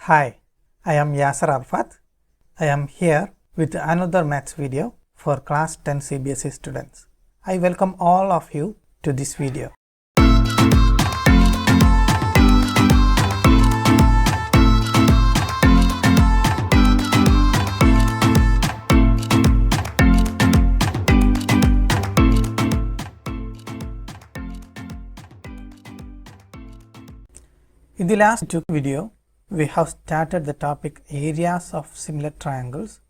Hi, I am Yasar Arafath. I am here with another maths video for Class 10 CBSE students. I welcome all of you to this video. In the last video, we have started the topic areas of similar triangles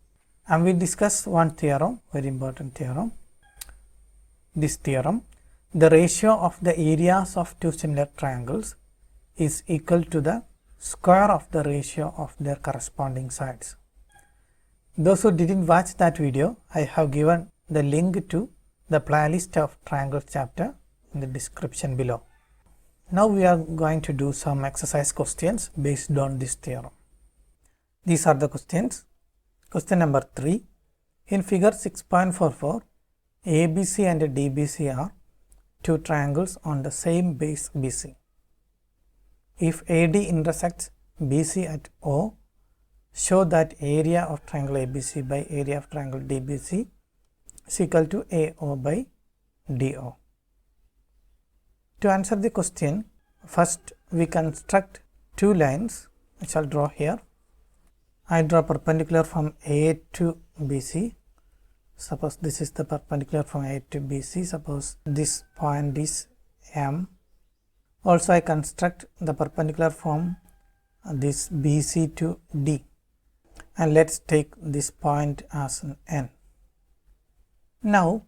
and we discussed one theorem, very important theorem. This theorem, the ratio of the areas of two similar triangles is equal to the square of the ratio of their corresponding sides. Those who didn't watch that video, I have given the link to the playlist of triangles chapter in the description below. Now we are going to do some exercise questions based on this theorem. These are the questions. Question number 3. In figure 6.44, ABC and DBC are two triangles on the same base BC. If AD intersects BC at O, show that area of triangle ABC by area of triangle DBC is equal to AO by DO. To answer the question, first we construct two lines, which I will draw here. I draw perpendicular from A to BC. Suppose this is the perpendicular from A to BC. Suppose this point is M. Also I construct the perpendicular from this BC to D. And let's take this point as an N. Now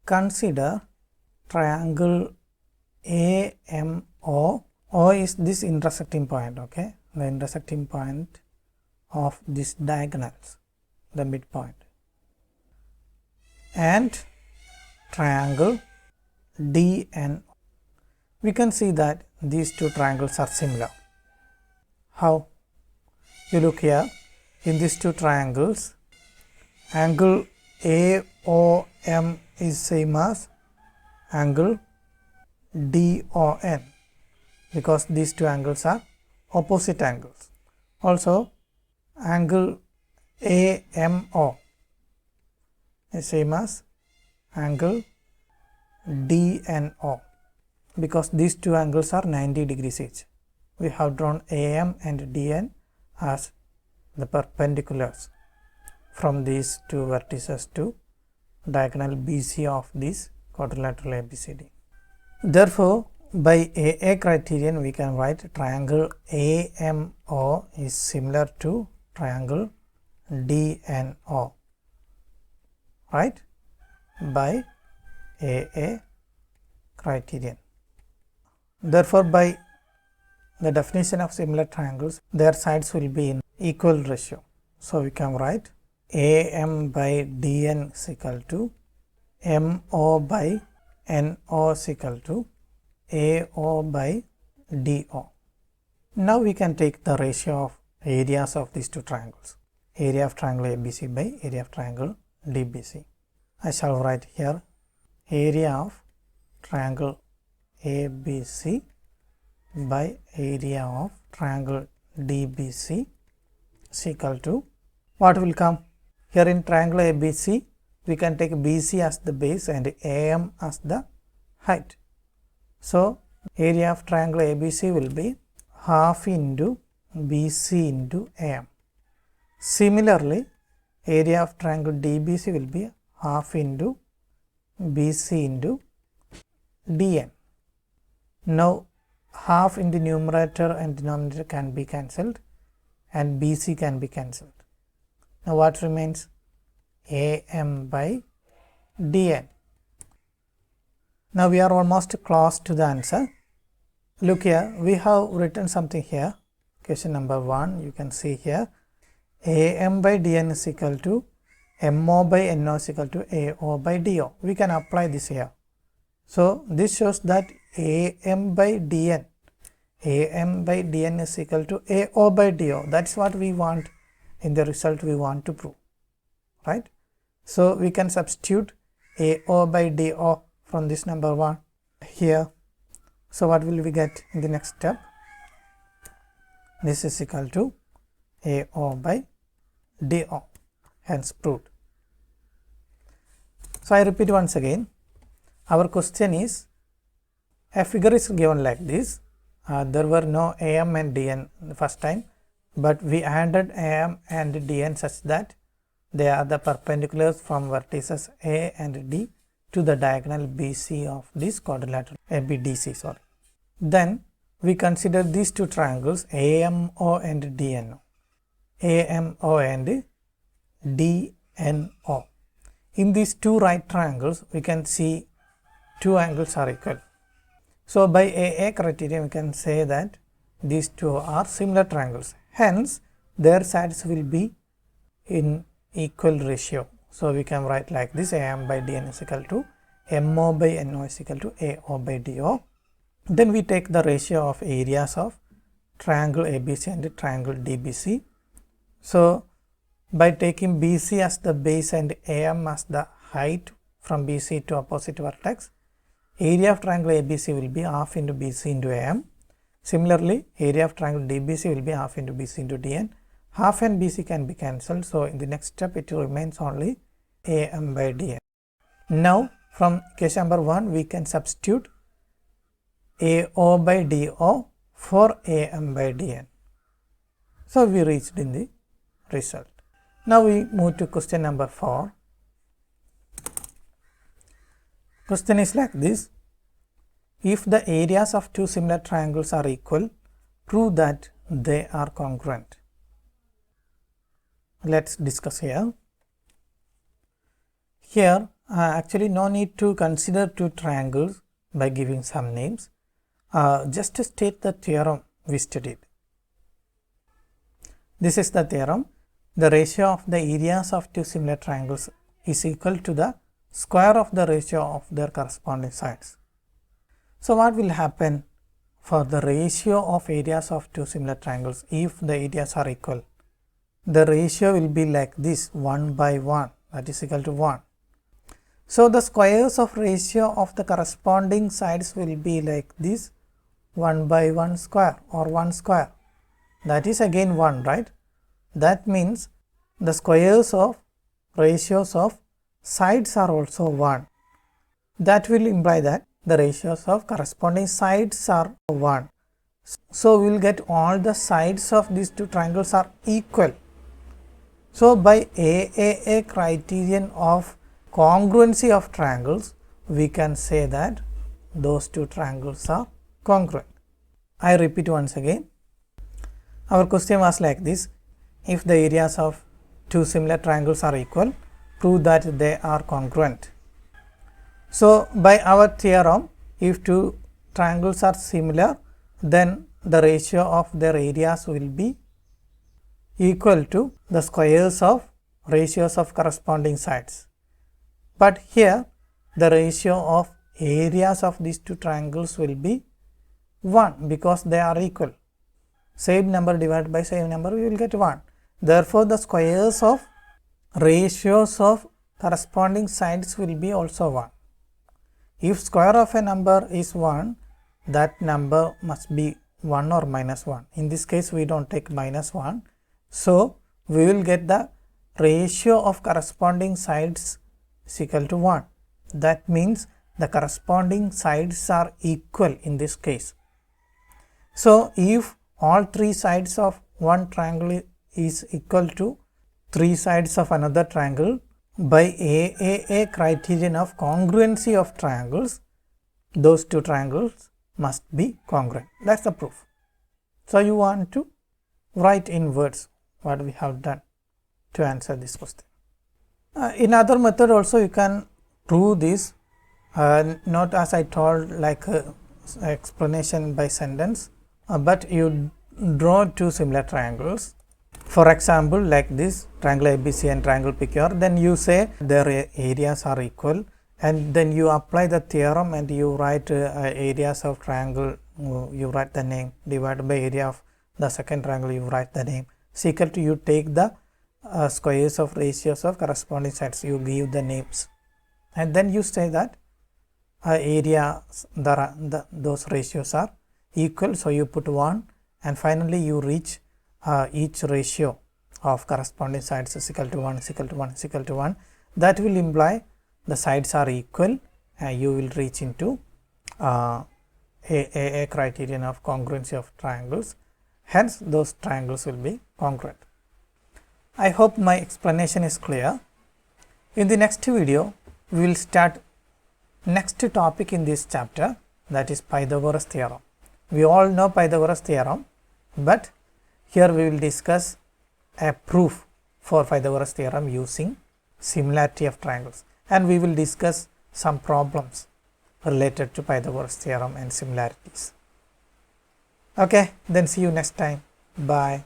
consider triangle AMO. O is this intersecting point, okay, the intersecting point of these diagonals, the midpoint, and triangle DNO. We can see that these two triangles are similar. How? You look here, in these two triangles, angle AOM is same as angle DON, because these two angles are opposite angles. Also angle AMO is same as angle DNO, because these two angles are 90 degrees each. We have drawn AM and DN as the perpendiculars from these two vertices to diagonal BC of this quadrilateral ABCD. Therefore, by AA criterion, we can write triangle AMO is similar to triangle DNO, right? By AA criterion. Therefore, by the definition of similar triangles, their sides will be in equal ratio. So, we can write AM by DN is equal to MO by NO is equal to AO by DO. Now we can take the ratio of areas of these two triangles. Area of triangle ABC by area of triangle DBC. I shall write here area of triangle ABC by area of triangle DBC is equal to, what will come? Here in triangle ABC, we can take BC as the base and AM as the height. So, area of triangle ABC will be half into BC into AM. Similarly, area of triangle DBC will be half into BC into DN. Now, half in the numerator and denominator can be cancelled and BC can be cancelled. Now, what remains? AM by DN. Now we are almost close to the answer. Look here, we have written something here. Question number 1, you can see here AM by DN is equal to MO by NO is equal to AO by DO. We can apply this here. So this shows that AM by DN is equal to AO by DO. That's what we want in the result we want to prove, right? So we can substitute AO by DO from this number 1 here. So what will we get in the next step? This is equal to AO by DO, hence proved. So I repeat once again, our question is, a figure is given like this. There were no AM and DN the first time, but we added AM and DN such that they are the perpendiculars from vertices A and D to the diagonal BC of this quadrilateral ABDC. Then we consider these two triangles AMO and DNO. AMO and DNO. In these two right triangles, we can see two angles are equal. So by AA criterion, we can say that these two are similar triangles. Hence, their sides will be in equal ratio. So we can write like this: AM by DN is equal to MO by NO is equal to AO by DO. Then we take the ratio of areas of triangle ABC and triangle DBC. So by taking BC as the base and AM as the height from BC to opposite vertex, area of triangle ABC will be half into BC into AM. Similarly, area of triangle DBC will be half into BC into DN. Half and BC can be cancelled. So in the next step, it remains only AM by DN. Now from case number 1, we can substitute AO by DO for AM by DN. So we reached in the result. Now we move to question number 4. Question is like this: if the areas of two similar triangles are equal, prove that they are congruent. Let's discuss here. Here actually no need to consider two triangles by giving some names. Just to state the theorem we studied. This is the theorem. The ratio of the areas of two similar triangles is equal to the square of the ratio of their corresponding sides. So what will happen for the ratio of areas of two similar triangles if the areas are equal? The ratio will be like this: 1 by 1, that is equal to 1. So the squares of ratio of the corresponding sides will be like this: 1 by 1 square or 1 square, that is again 1, right? That means the squares of ratios of sides are also 1. That will imply that the ratios of corresponding sides are 1. So we will get all the sides of these two triangles are equal. So by AAA criterion of congruency of triangles, we can say that those two triangles are congruent. I repeat once again. Our question was like this: if the areas of two similar triangles are equal, prove that they are congruent. So by our theorem, if two triangles are similar, then the ratio of their areas will be equal to the squares of ratios of corresponding sides. But here the ratio of areas of these two triangles will be 1 because they are equal. Same number divided by same number, we will get 1. Therefore, the squares of ratios of corresponding sides will be also 1. If square of a number is 1, that number must be 1 or minus 1. In this case, we don't take minus 1. So we will get the ratio of corresponding sides is equal to 1. That means the corresponding sides are equal in this case. So if all three sides of one triangle is equal to three sides of another triangle, by AAA criterion of congruency of triangles, those two triangles must be congruent. That's the proof. So you want to write in words what we have done to answer this question. In other method also you can prove this, not as I told like explanation by sentence, but you draw two similar triangles. For example, like this triangle ABC and triangle PQR, then you say their areas are equal, and then you apply the theorem and you write areas of triangle, you write the name, divided by area of the second triangle, you write the name. Is equal to, you take the squares of ratios of corresponding sides, you give the names, and then you say that areas, those ratios are equal, so you put 1, and finally you reach each ratio of corresponding sides is equal to 1 is equal to 1 is equal to 1, that will imply the sides are equal, and you will reach into a criterion of congruency of triangles. Hence those triangles will be congruent. I hope my explanation is clear. In the next video we will start next topic in this chapter, that is Pythagoras theorem. We all know Pythagoras theorem, but here we will discuss a proof for Pythagoras theorem using similarity of triangles, and we will discuss some problems related to Pythagoras theorem and similarities. Okay, then see you next time. Bye.